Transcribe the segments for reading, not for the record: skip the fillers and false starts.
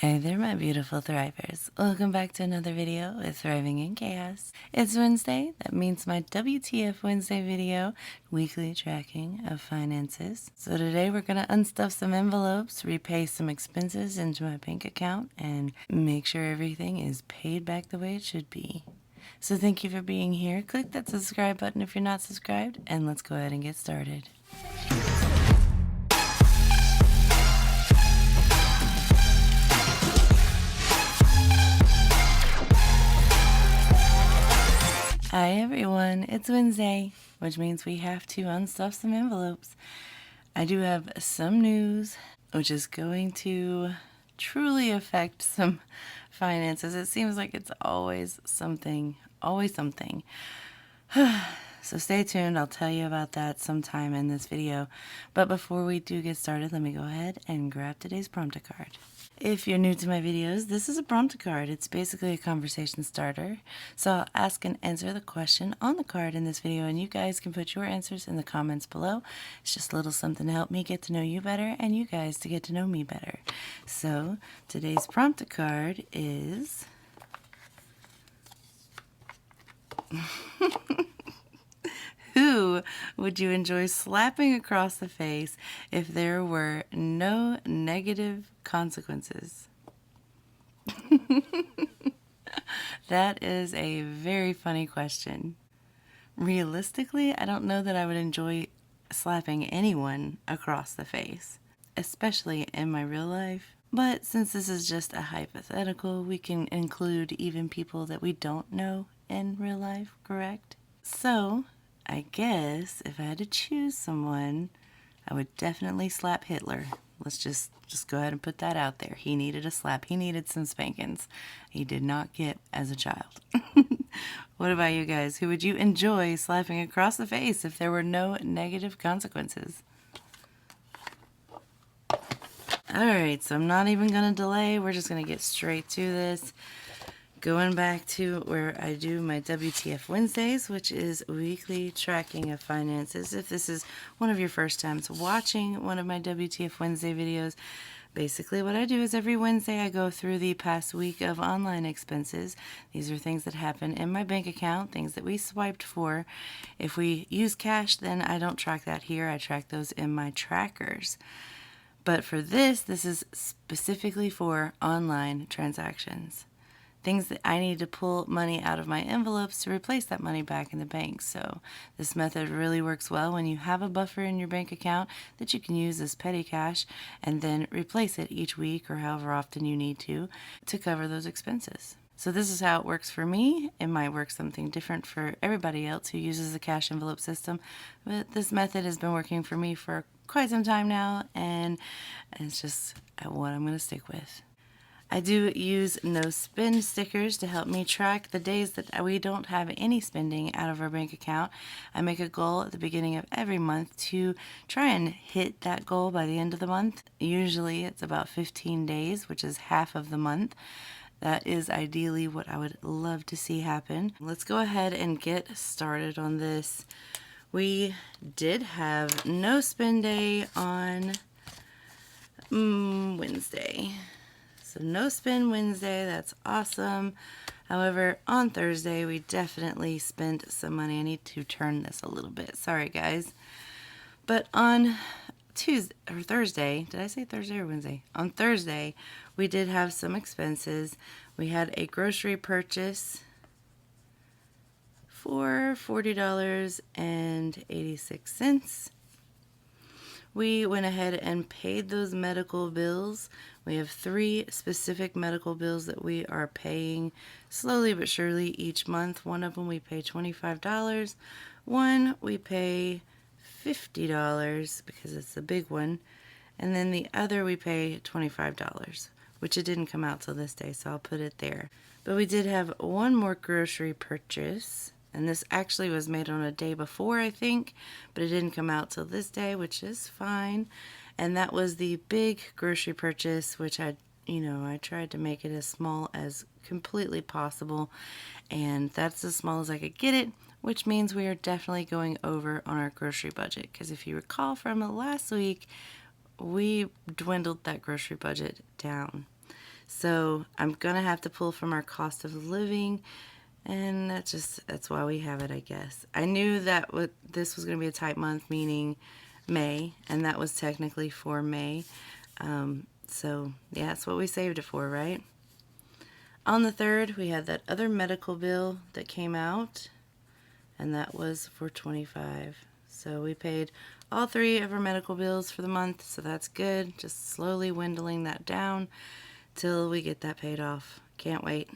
Hey there, my beautiful thrivers. Welcome back to another video with Thriving in Chaos. It's Wednesday. That means my WTF Wednesday video, weekly tracking of finances. So today we're going to unstuff some envelopes, repay some expenses into my bank account, and make sure everything is paid back the way it should be. So thank you for being here. Click that subscribe button if you're not subscribed, and let's go ahead and get started. Hi everyone, it's Wednesday, which means we have to unstuff some envelopes. I do have some news, which is going to truly affect some finances. It seems like it's always something, always something. So stay tuned, I'll tell you about that sometime in this video. But before we do get started, let me go ahead and grab today's prompter card. If you're new to my videos, this is a prompter card. It's basically a conversation starter. So I'll ask and answer the question on the card in this video, and you guys can put your answers in the comments below. It's just a little something to help me get to know you better and you guys to get to know me better. So today's prompter card is... Who would you enjoy slapping across the face if there were no negative consequences? That is a very funny question. Realistically, I don't know that I would enjoy slapping anyone across the face, especially in my real life. But since this is just a hypothetical, we can include even people that we don't know in real life, correct? So I guess if I had to choose someone, I would definitely slap Hitler. Let's just go ahead and put that out there. He needed a slap. He needed some spankings he did not get as a child. What about you guys? Who would you enjoy slapping across the face if there were no negative consequences? Alright, so I'm not even going to delay. We're just going to get straight to this. Going back to where I do my WTF Wednesdays, which is weekly tracking of finances. If this is one of your first times watching one of my WTF Wednesday videos, basically what I do is every Wednesday I go through the past week of online expenses. These are things that happen in my bank account, things that we swiped for. If we use cash, then I don't track that here. I track those in my trackers. But for this is specifically for online transactions. Things that I need to pull money out of my envelopes to replace that money back in the bank. So this method really works well when you have a buffer in your bank account that you can use as petty cash and then replace it each week or however often you need to cover those expenses. So this is how it works for me. It might work something different for everybody else who uses the cash envelope system, but this method has been working for me for quite some time now, and it's just what I'm going to stick with. I do use no spend stickers to help me track the days that we don't have any spending out of our bank account. I make a goal at the beginning of every month to try and hit that goal by the end of the month. Usually it's about 15 days, which is half of the month. That is ideally what I would love to see happen. Let's go ahead and get started on this. We did have no spend day on Wednesday. So no spend Wednesday, that's awesome. However, on Thursday, we definitely spent some money. I need to turn this a little bit. Sorry, guys. But on Tuesday or Thursday, did I say Thursday or Wednesday? On Thursday, we did have some expenses. We had a grocery purchase for $40.86. We went ahead and paid those medical bills. We have 3 specific medical bills that we are paying slowly but surely each month. One of them we pay $25. One we pay $50 because it's the big one. And then the other we pay $25, which it didn't come out till this day, so I'll put it there. But we did have one more grocery purchase. And this actually was made on a day before, I think, but it didn't come out till this day, which is fine. And that was the big grocery purchase, which I tried to make it as small as completely possible. And that's as small as I could get it, which means we are definitely going over on our grocery budget. Because if you recall from last week, we dwindled that grocery budget down. So I'm going to have to pull from our cost of living, and that's why we have it, I guess. I knew that this was going to be a tight month, meaning May, and that was technically for May. So yeah, that's what we saved it for, right? On the 3rd, we had that other medical bill that came out, and that was for $25. So we paid all 3 of our medical bills for the month, so that's good. Just slowly dwindling that down till we get that paid off. Can't wait.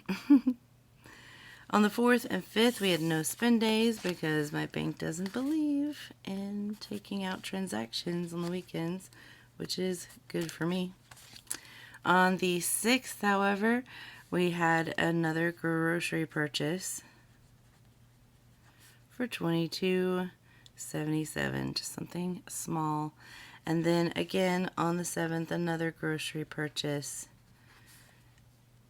On the 4th and 5th, we had no spend days because my bank doesn't believe in taking out transactions on the weekends, which is good for me. On the 6th, however, we had another grocery purchase for $22.77, just something small. And then again on the 7th, another grocery purchase.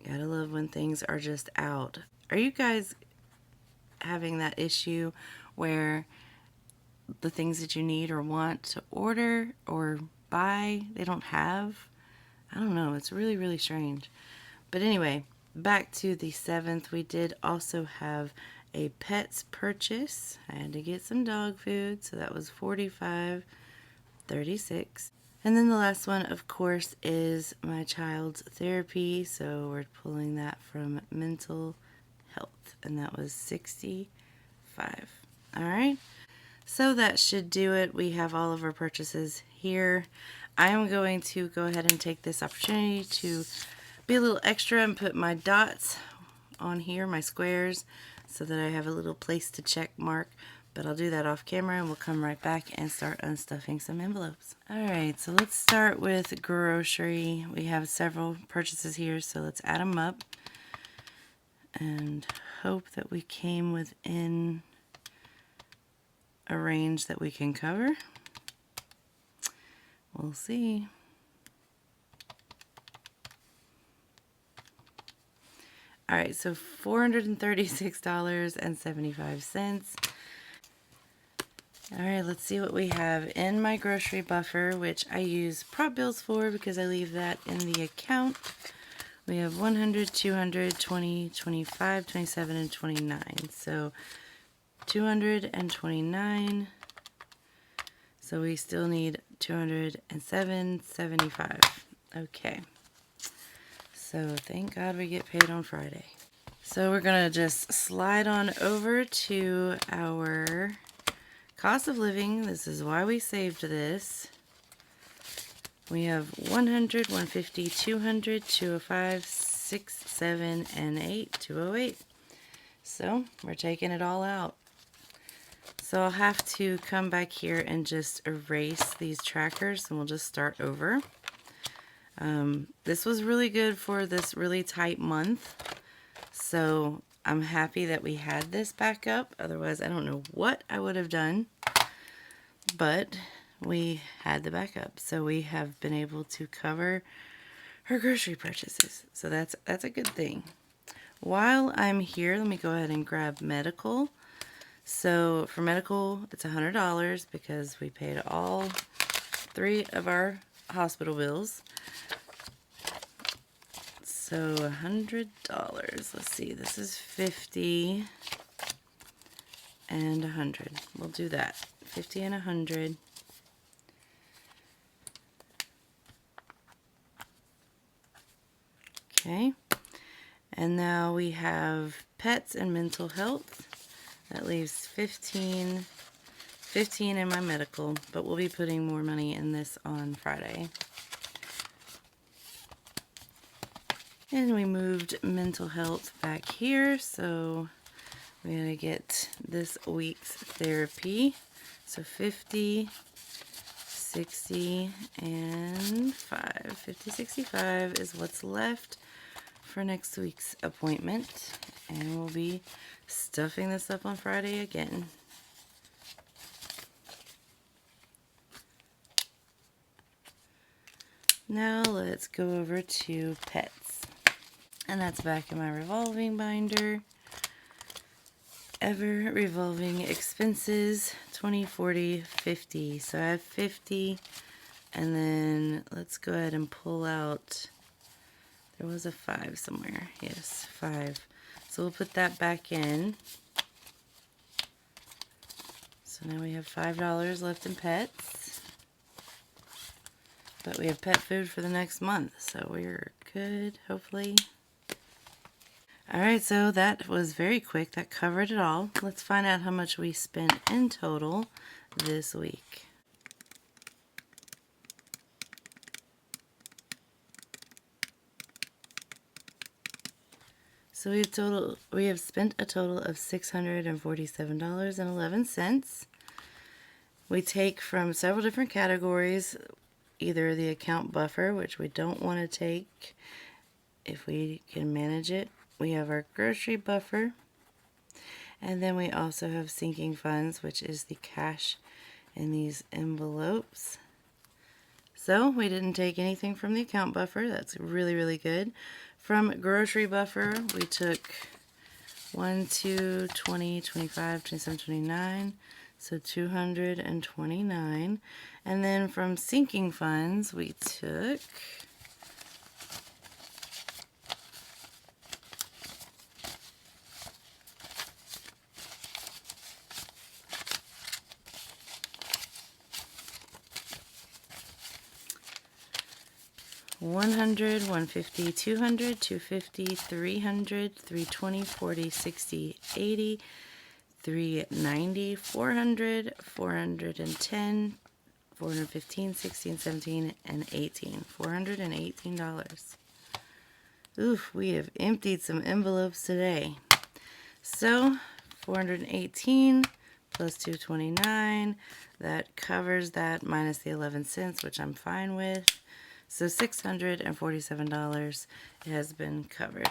Gotta love when things are just out. Are you guys having that issue where the things that you need or want to order or buy, they don't have? I don't know, it's really, really strange. But anyway, back to the 7th, we did also have a Pets purchase. I had to get some dog food, so that was $45.36. And then the last one, of course, is my child's therapy, so we're pulling that from mental health, and that was $65. All right, so that should do it. We have all of our purchases here. I am going to go ahead and take this opportunity to be a little extra and put my dots on here, my squares, so that I have a little place to check mark. But I'll do that off camera, and we'll come right back and start unstuffing some envelopes. Alright, so let's start with grocery. We have several purchases here, so let's add them up and hope that we came within a range that we can cover. We'll see. Alright, so $436.75. Alright, let's see what we have in my grocery buffer, which I use prop bills for because I leave that in the account. We have 100, 200, 20, 25, 27, and 29. So 229. So we still need 207.75. Okay. So thank God we get paid on Friday. So we're going to just slide on over to our cost of living. This is why we saved this. We have 100, 150, 200, 205, 6, 7, and 8, 208. So we're taking it all out. So I'll have to come back here and just erase these trackers, and we'll just start over. This was really good for this really tight month. So I'm happy that we had this backup. Otherwise, I don't know what I would have done. But we had the backup. So we have been able to cover her grocery purchases. So that's a good thing. While I'm here, let me go ahead and grab medical. So for medical, it's $100 because we paid all 3 of our hospital bills. So $100. Let's see, this is 50 and 100. We'll do that. 50 and 100. Okay. And now we have pets and mental health. That leaves 15 in my medical, but we'll be putting more money in this on Friday. And we moved mental health back here, so we're going to get this week's therapy. So 50, 60, and 5. 50, 65 is what's left for next week's appointment. And we'll be stuffing this up on Friday again. Now let's go over to pets. And that's back in my revolving binder. Ever revolving expenses, 20, 40, 50. So I have 50. And then let's go ahead and pull out There was a 5 somewhere. Yes, 5. So we'll put that back in. So now we have $5 left in pets. But we have pet food for the next month, so we're good, hopefully. Alright, so that was very quick. That covered it all. Let's find out how much we spent in total this week. So we have spent a total of $647.11. We take from several different categories, either the account buffer, which we don't want to take if we can manage it. We have our grocery buffer, and then we also have sinking funds, which is the cash in these envelopes. So we didn't take anything from the account buffer. That's really, really good. From grocery buffer, we took 1, 2, 20, 25, 27, 29, so 229. And then from sinking funds, we took $100, $150, $200, $250, $300, $320, $40, $60, $80, $390, $400, $410, $415, $16, $17, and $18. $418. Oof, we have emptied some envelopes today. So, 418 plus 229, that covers that minus the 11 cents, which I'm fine with. So $647 has been covered.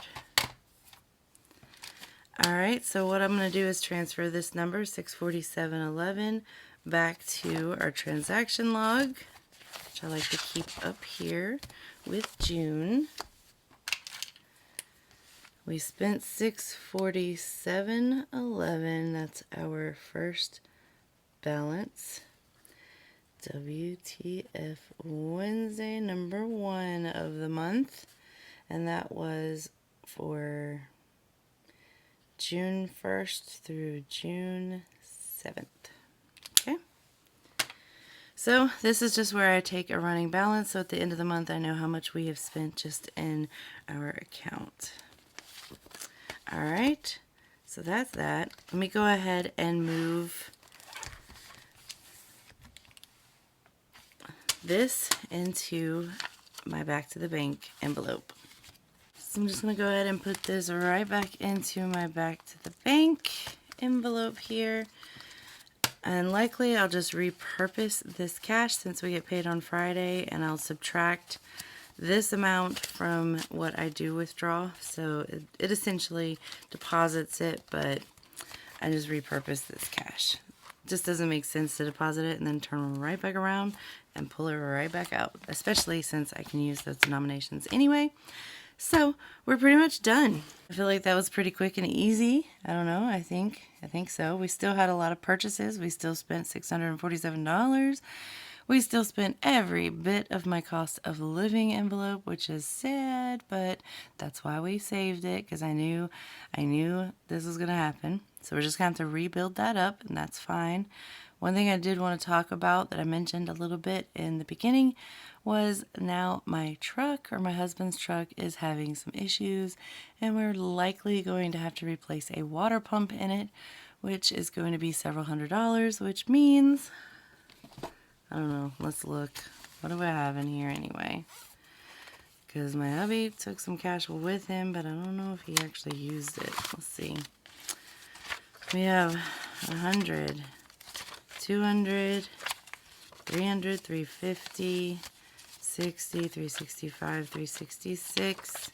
Alright, so what I'm going to do is transfer this number, 647.11, back to our transaction log, which I like to keep up here with June. We spent $647.11. That's our first balance. WTF Wednesday number 1 of the month, and that was for June 1st through June 7th. Okay, so this is just where I take a running balance, so at the end of the month I know how much we have spent just in our account. Alright, so that's that. Let me go ahead and move this into my back to the bank envelope. So I'm just going to go ahead and put this right back into my back to the bank envelope here. And likely I'll just repurpose this cash since we get paid on Friday, and I'll subtract this amount from what I do withdraw. So it essentially deposits it, but I just repurpose this cash. It just doesn't make sense to deposit it and then turn right back around and pull it right back out, especially since I can use those denominations anyway. So we're pretty much done. I feel like that was pretty quick and easy. I don't know, I think so. We still had a lot of purchases. We still spent $647. We still spent every bit of my cost of living envelope, which is sad, but that's why we saved it, because I knew this was going to happen. So we're just going to have to rebuild that up, and that's fine. One thing I did want to talk about that I mentioned a little bit in the beginning was now my truck, or my husband's truck, is having some issues, and we're likely going to have to replace a water pump in it, which is going to be several $100s, which means, I don't know, let's look. What do I have in here anyway? Because my hubby took some cash with him, but I don't know if he actually used it. Let's see. We have 100, 200, 300, 350, 60, 365, 366,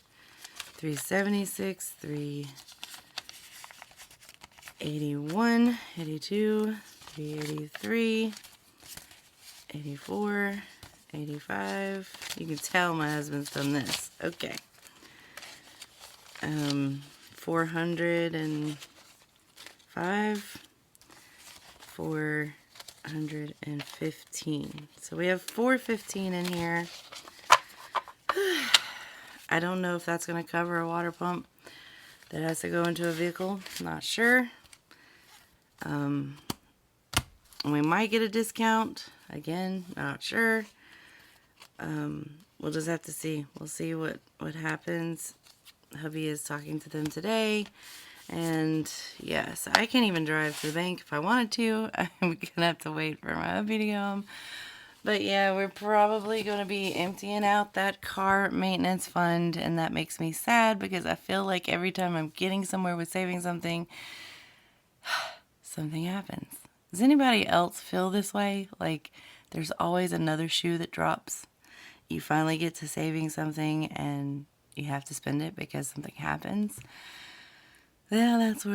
376, 381, 82, 383, 84, 85. You can tell my husband's done this. Okay. 405, 415. So we have 415 in here. I don't know if that's going to cover a water pump that has to go into a vehicle. Not sure. We might get a discount. Again, not sure. We'll just have to see. We'll see what happens. Hubby is talking to them today. And yes, I can't even drive to the bank if I wanted to. I'm going to have to wait for my hubby to come. But yeah, we're probably going to be emptying out that car maintenance fund. And that makes me sad because I feel like every time I'm getting somewhere with saving something, something happens. Does anybody else feel this way? Like there's always another shoe that drops. You finally get to saving something and you have to spend it because something happens. Yeah, that's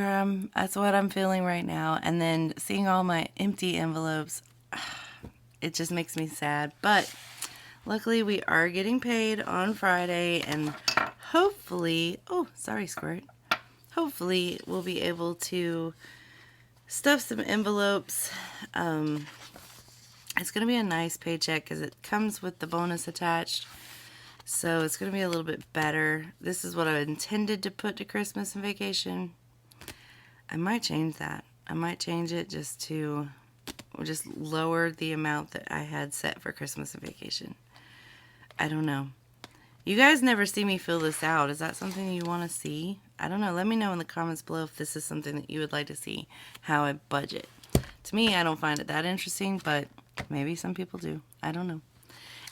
what I'm feeling right now. And then seeing all my empty envelopes, it just makes me sad. But luckily we are getting paid on Friday, and hopefully, oh, sorry, Squirt. Hopefully we'll be able to stuff some envelopes. It's going to be a nice paycheck because it comes with the bonus attached. So it's going to be a little bit better. This is what I intended to put to Christmas and vacation. I might change that. I might change it just lower the amount that I had set for Christmas and vacation. I don't know. You guys never see me fill this out. Is that something you want to see? I don't know. Let me know in the comments below if this is something that you would like to see, how I budget. To me, I don't find it that interesting, but maybe some people do. I don't know.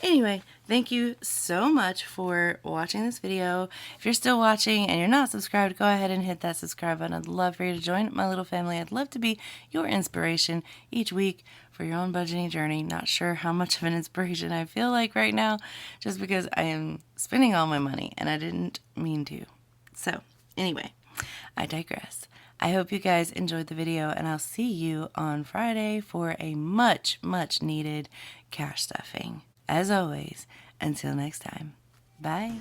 Anyway, thank you so much for watching this video. If you're still watching and you're not subscribed, go ahead and hit that subscribe button. I'd love for you to join my little family. I'd love to be your inspiration each week for your own budgeting journey. Not sure how much of an inspiration I feel like right now, just because I am spending all my money and I didn't mean to. So, anyway, I digress. I hope you guys enjoyed the video, and I'll see you on Friday for a much, much needed cash stuffing. As always, until next time, bye.